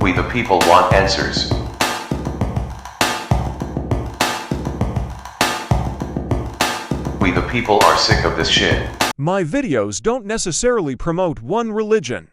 We the people want answers. We the people are sick of this shit. My videos don't necessarily promote one religion.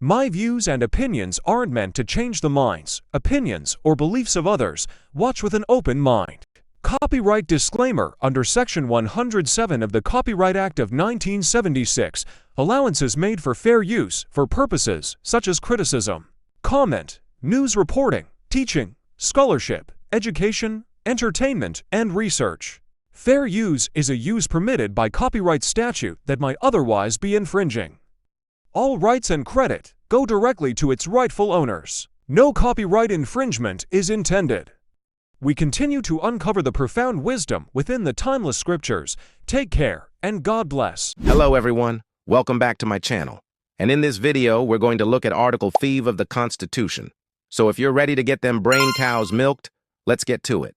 My views and opinions aren't meant to change the minds, opinions, or beliefs of others. Watch with an open mind. Copyright disclaimer under Section 107 of the Copyright Act of 1976. Allowances made for fair use for purposes such as criticism, comment, news reporting, teaching, scholarship, education, entertainment, and research. Fair use is a use permitted by copyright statute that might otherwise be infringing. All rights and credit go directly to its rightful owners. No copyright infringement is intended. We continue to uncover the profound wisdom within the timeless scriptures. Take care, and God bless. Hello everyone, welcome back to my channel. And in this video, we're going to look at Article 5 of the Constitution. So if you're ready to get them brain cows milked, let's get to it.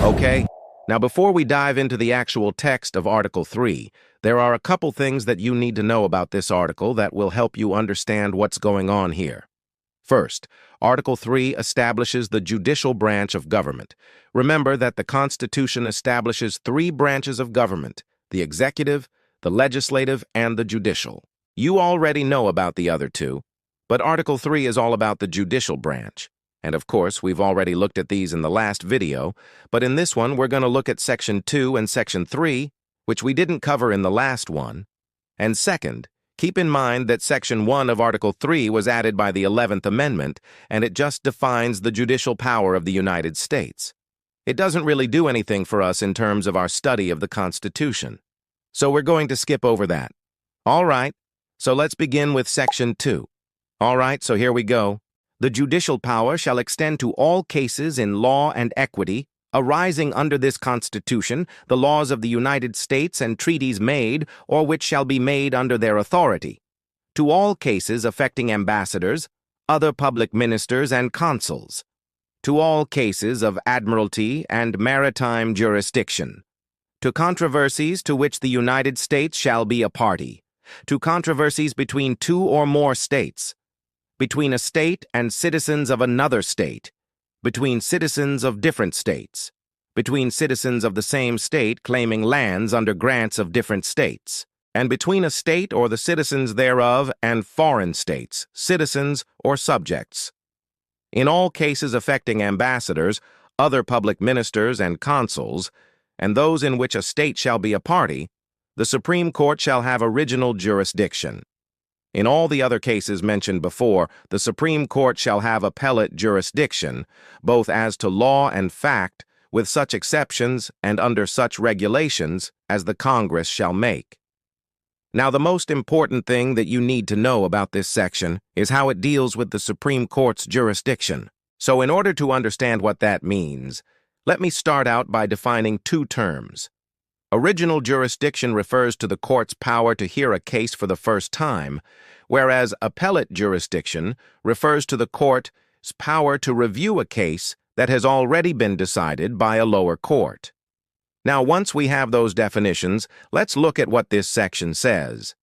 Okay? Now before we dive into the actual text of Article 3, there are a couple things that you need to know about this article that will help you understand what's going on here. First, Article 3 establishes the judicial branch of government. Remember that the Constitution establishes three branches of government: the executive, the legislative, and the judicial. You already know about the other two, but Article 3 is all about the judicial branch. And of course, we've already looked at these in the last video, but in this one, we're going to look at Section 2 and Section 3, which we didn't cover in the last one. And second, keep in mind that Section 1 of Article 3 was added by the 11th Amendment, and it just defines the judicial power of the United States. It doesn't really do anything for us in terms of our study of the Constitution. So we're going to skip over that. All right, so let's begin with Section 2. All right, so here we go. The judicial power shall extend to all cases in law and equity, arising under this Constitution, the laws of the United States and treaties made, or which shall be made under their authority, to all cases affecting ambassadors, other public ministers, and consuls, to all cases of admiralty and maritime jurisdiction, to controversies to which the United States shall be a party, to controversies between two or more states, between a state and citizens of another state, between citizens of different states, between citizens of the same state claiming lands under grants of different states, and between a state or the citizens thereof and foreign states, citizens or subjects. In all cases affecting ambassadors, other public ministers and consuls, and those in which a state shall be a party, the Supreme Court shall have original jurisdiction. In all the other cases mentioned before, the Supreme Court shall have appellate jurisdiction, both as to law and fact, with such exceptions and under such regulations as the Congress shall make. Now, the most important thing that you need to know about this section is how it deals with the Supreme Court's jurisdiction. So in order to understand what that means, let me start out by defining two terms. Original jurisdiction refers to the court's power to hear a case for the first time, whereas appellate jurisdiction refers to the court's power to review a case that has already been decided by a lower court. Now, once we have those definitions, let's look at what this section says.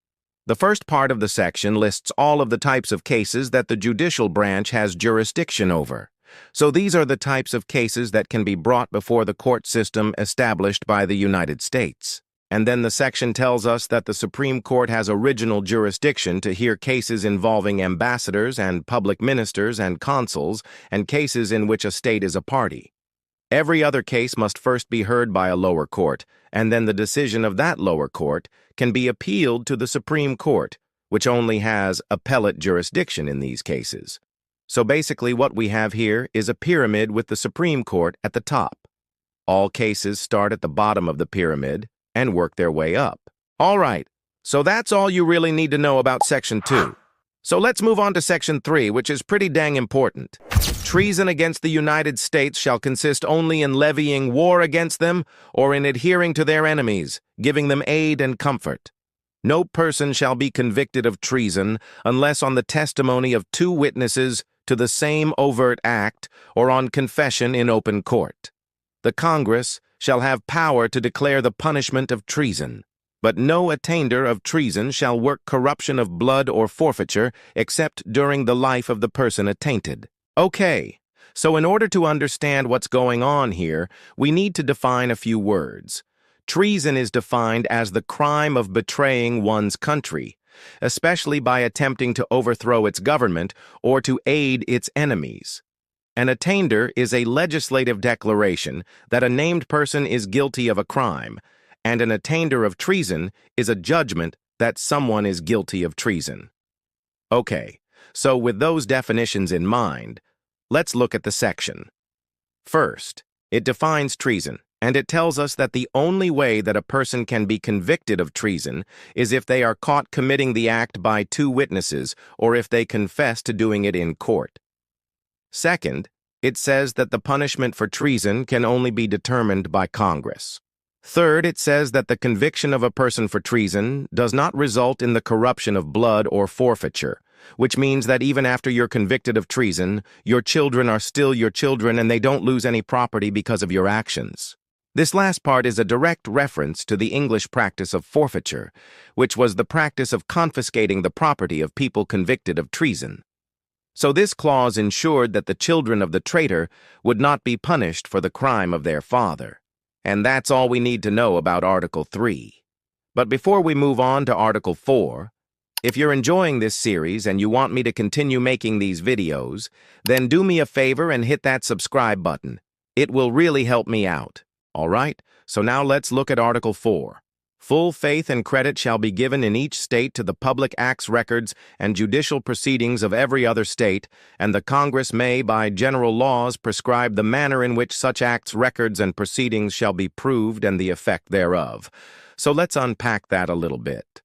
The first part of the section lists all of the types of cases that the judicial branch has jurisdiction over. So these are the types of cases that can be brought before the court system established by the United States. And then the section tells us that the Supreme Court has original jurisdiction to hear cases involving ambassadors and public ministers and consuls, and cases in which a state is a party. Every other case must first be heard by a lower court, and then the decision of that lower court can be appealed to the Supreme Court, which only has appellate jurisdiction in these cases. So basically what we have here is a pyramid with the Supreme Court at the top. All cases start at the bottom of the pyramid and work their way up. All right, so that's all you really need to know about Section 2. So let's move on to Section 3, which is pretty dang important. Treason against the United States shall consist only in levying war against them or in adhering to their enemies, giving them aid and comfort. No person shall be convicted of treason unless on the testimony of two witnesses to the same overt act or on confession in open court. The Congress shall have power to declare the punishment of treason, but no attainder of treason shall work corruption of blood or forfeiture except during the life of the person attainted. Okay, so in order to understand what's going on here, we need to define a few words. Treason is defined as the crime of betraying one's country, especially by attempting to overthrow its government or to aid its enemies. An attainder is a legislative declaration that a named person is guilty of a crime, and an attainder of treason is a judgment that someone is guilty of treason. Okay, so with those definitions in mind, let's look at the section. First, it defines treason, and it tells us that the only way that a person can be convicted of treason is if they are caught committing the act by two witnesses or if they confess to doing it in court. Second, it says that the punishment for treason can only be determined by Congress. Third, it says that the conviction of a person for treason does not result in the corruption of blood or forfeiture, which means that even after you're convicted of treason, your children are still your children and they don't lose any property because of your actions. This last part is a direct reference to the English practice of forfeiture, which was the practice of confiscating the property of people convicted of treason. So this clause ensured that the children of the traitor would not be punished for the crime of their father. And that's all we need to know about Article 3. But before we move on to Article 4, if you're enjoying this series and you want me to continue making these videos, then do me a favor and hit that subscribe button. It will really help me out. All right, so now let's look at Article 4. Full faith and credit shall be given in each state to the public acts, records, and judicial proceedings of every other state, and the Congress may, by general laws, prescribe the manner in which such acts, records, and proceedings shall be proved and the effect thereof. So let's unpack that a little bit.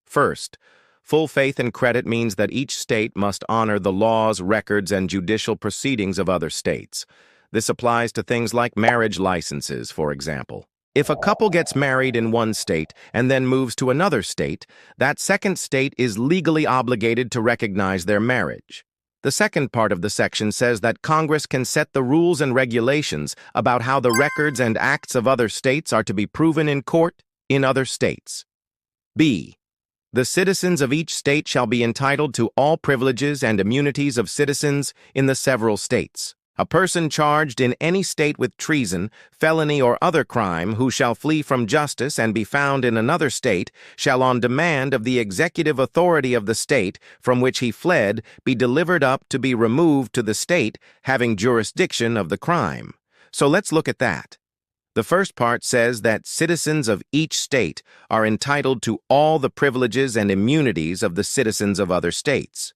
First, full faith and credit means that each state must honor the laws, records, and judicial proceedings of other states. This applies to things like marriage licenses, for example. If a couple gets married in one state and then moves to another state, that second state is legally obligated to recognize their marriage. The second part of the section says that Congress can set the rules and regulations about how the records and acts of other states are to be proven in court in other states. B. The citizens of each state shall be entitled to all privileges and immunities of citizens in the several states. A person charged in any state with treason, felony, or other crime who shall flee from justice and be found in another state shall on demand of the executive authority of the state from which he fled be delivered up to be removed to the state having jurisdiction of the crime. So let's look at that. The first part says that citizens of each state are entitled to all the privileges and immunities of the citizens of other states.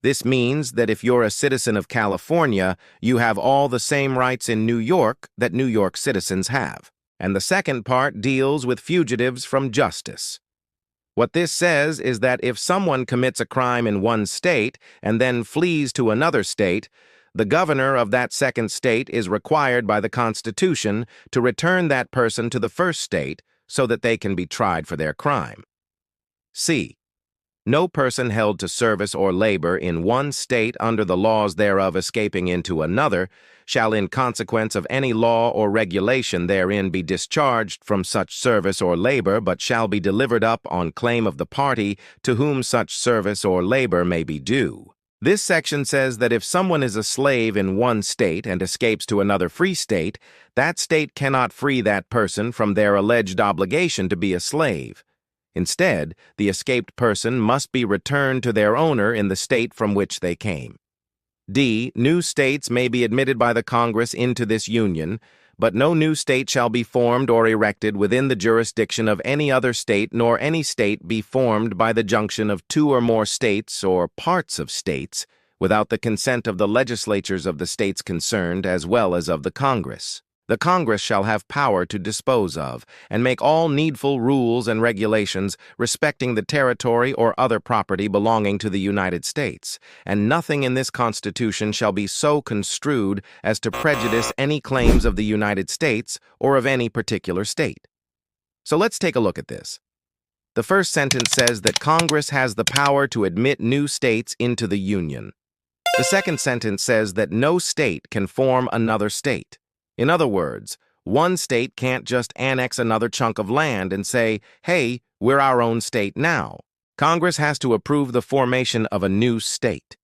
This means that if you're a citizen of California, you have all the same rights in New York that New York citizens have. And the second part deals with fugitives from justice. What this says is that if someone commits a crime in one state and then flees to another state, the governor of that second state is required by the Constitution to return that person to the first state so that they can be tried for their crime. C. No person held to service or labor in one state under the laws thereof escaping into another shall in consequence of any law or regulation therein be discharged from such service or labor, but shall be delivered up on claim of the party to whom such service or labor may be due. This section says that if someone is a slave in one state and escapes to another free state, that state cannot free that person from their alleged obligation to be a slave. Instead, the escaped person must be returned to their owner in the state from which they came. D. New states may be admitted by the Congress into this union, but no new state shall be formed or erected within the jurisdiction of any other state, nor any state be formed by the junction of two or more states or parts of states, without the consent of the legislatures of the states concerned as well as of the Congress. The Congress shall have power to dispose of and make all needful rules and regulations respecting the territory or other property belonging to the United States, and nothing in this Constitution shall be so construed as to prejudice any claims of the United States or of any particular state. So let's take a look at this. The first sentence says that Congress has the power to admit new states into the Union. The second sentence says that no state can form another state. In other words, one state can't just annex another chunk of land and say, hey, we're our own state now. Congress has to approve the formation of a new state.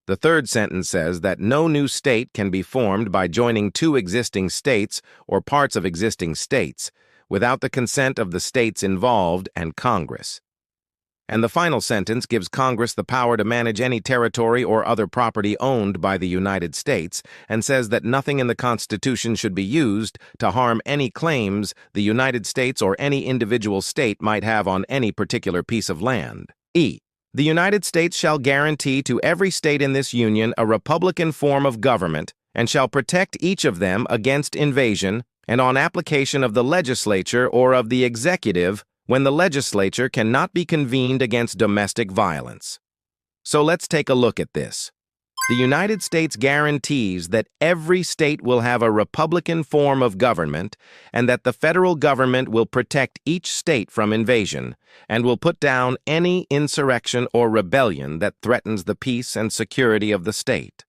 The third sentence says that no new state can be formed by joining two existing states or parts of existing states without the consent of the states involved and Congress. And the final sentence gives Congress the power to manage any territory or other property owned by the United States and says that nothing in the Constitution should be used to harm any claims the United States or any individual state might have on any particular piece of land. E. The United States shall guarantee to every state in this union a republican form of government and shall protect each of them against invasion and on application of the legislature or of the executive when the legislature cannot be convened against domestic violence. So let's take a look at this. The United States guarantees that every state will have a republican form of government and that the federal government will protect each state from invasion and will put down any insurrection or rebellion that threatens the peace and security of the state.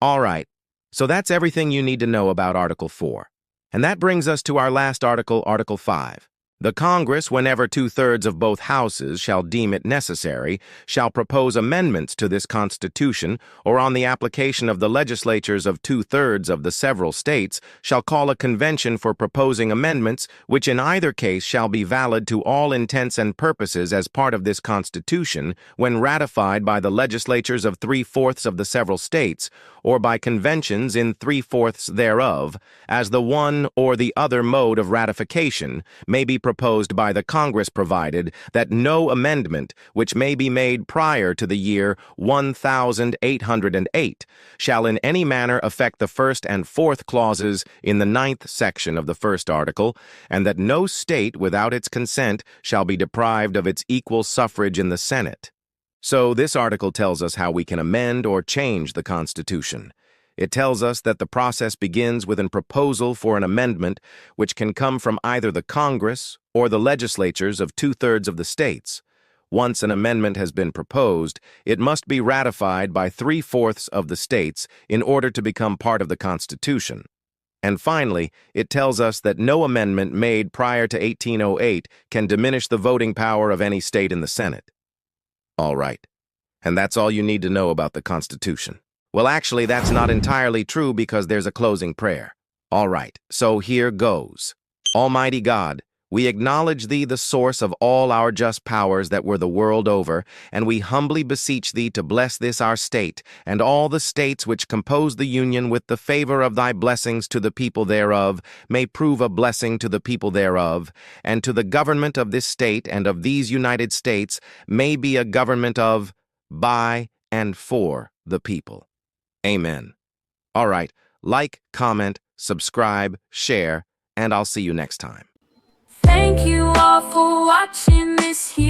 All right, so that's everything you need to know about Article 4. And that brings us to our last article, Article 5. The Congress, whenever 2/3 of both houses shall deem it necessary, shall propose amendments to this Constitution, or on the application of the legislatures of 2/3 of the several states, shall call a convention for proposing amendments, which in either case shall be valid to all intents and purposes as part of this Constitution, when ratified by the legislatures of 3/4 of the several states, or by conventions in 3/4 thereof, as the one or the other mode of ratification may be proposed by the Congress, provided that no amendment which may be made prior to the year 1808 shall in any manner affect the first and fourth clauses in the 9th section of the first article, and that no state without its consent shall be deprived of its equal suffrage in the Senate. So this article tells us how we can amend or change the Constitution. It tells us that the process begins with a proposal for an amendment which can come from either the Congress or the legislatures of 2/3 of the states. Once an amendment has been proposed, it must be ratified by 3/4 of the states in order to become part of the Constitution. And finally, it tells us that no amendment made prior to 1808 can diminish the voting power of any state in the Senate. All right. And that's all you need to know about the Constitution. Well, actually, that's not entirely true because there's a closing prayer. All right, so here goes. Almighty God, we acknowledge Thee the source of all our just powers that were the world over, and we humbly beseech Thee to bless this our state, and all the states which compose the Union with the favor of Thy blessings to the people thereof, may prove a blessing to the people thereof, and to the government of this state and of these United States may be a government of, by, and for the people. Amen. All right, like, comment, subscribe, share, and I'll see you next time. Thank you all for watching this here.